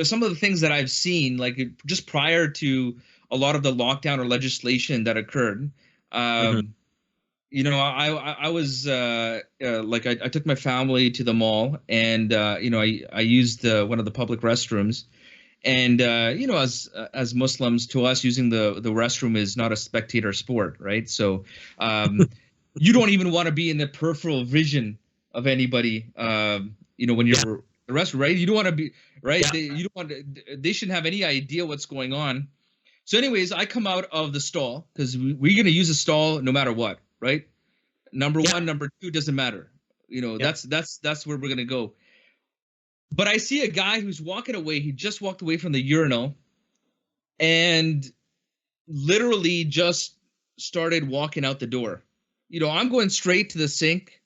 some of the things that I've seen, like just prior to a lot of the lockdown or legislation that occurred. Um, I was like I took my family to the mall, and I used one of the public restrooms, and as Muslims, to us, using the restroom is not a spectator sport, right? So you don't even want to be in the peripheral vision of anybody. When you're the restroom, right? You don't want to be right. You don't want to, they shouldn't have any idea what's going on. So, anyways, I come out of the stall because we're gonna use a stall no matter what, right? Number one, number two, doesn't matter. That's where we're gonna go. But I see a guy who's walking away. He just walked away from the urinal and literally just started walking out the door. I'm going straight to the sink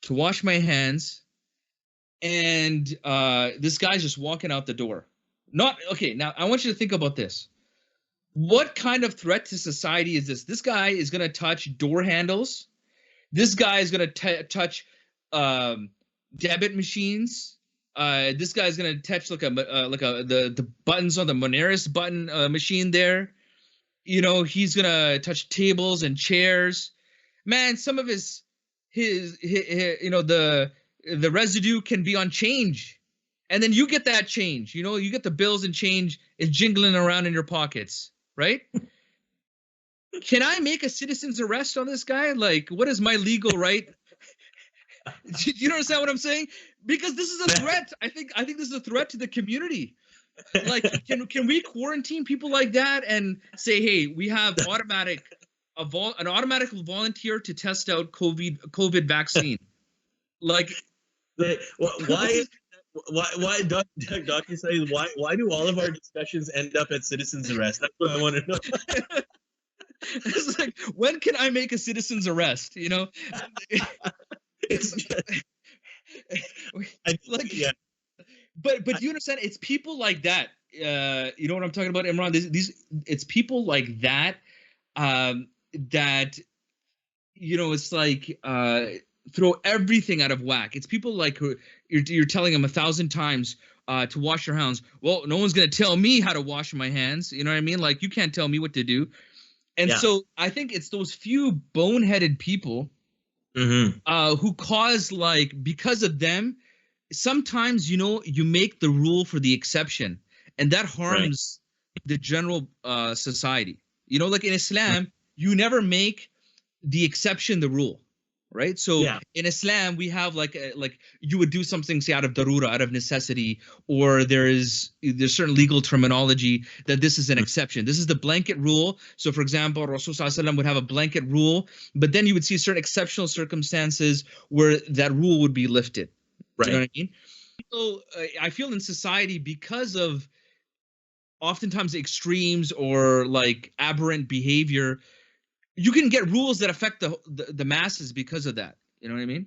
to wash my hands, and this guy's just walking out the door. Not okay. Now I want you to think about this. What kind of threat to society is this? This guy is going to touch door handles. This guy is going to touch debit machines. This guy is going to touch the buttons on the Moneris button machine there. He's going to touch tables and chairs. Man, some of his the residue can be on change. And then you get that change. You get the bills and change is jingling around in your pockets. Right? Can I make a citizen's arrest on this guy? Like, what is my legal right? You understand what I'm saying? Because this is a threat. I think this is a threat to the community. Like, can we quarantine people like that and say, hey, we have an automatic volunteer to test out COVID vaccine? Like, why? Why, Dr. Syed, why do all of our discussions end up at citizen's arrest? That's what I want to know. It's like, when can I make a citizen's arrest? But you understand? It's people like that. You know what I'm talking about, Imran? It's people like that. That it's like throw everything out of whack. It's people like who you're telling them 1,000 times to wash your hands. Well, no one's going to tell me how to wash my hands. You know what I mean? Like, you can't tell me what to do. And so I think it's those few boneheaded people who cause, like, because of them, sometimes, you make the rule for the exception, and that harms the general society. Like in Islam, you never make the exception the rule. Right. So in Islam, we have like you would do something, say, out of darura, out of necessity, or there's certain legal terminology that this is an exception. This is the blanket rule. So, for example, Rasul would have a blanket rule, but then you would see certain exceptional circumstances where that rule would be lifted. Right. You know what I mean? So I feel in society, because of oftentimes extremes or like aberrant behavior, you can get rules that affect the masses because of that. You know what I mean?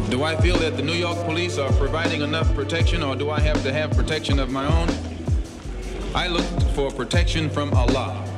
Do I feel that the New York police are providing enough protection, or do I have to have protection of my own? I look for protection from Allah.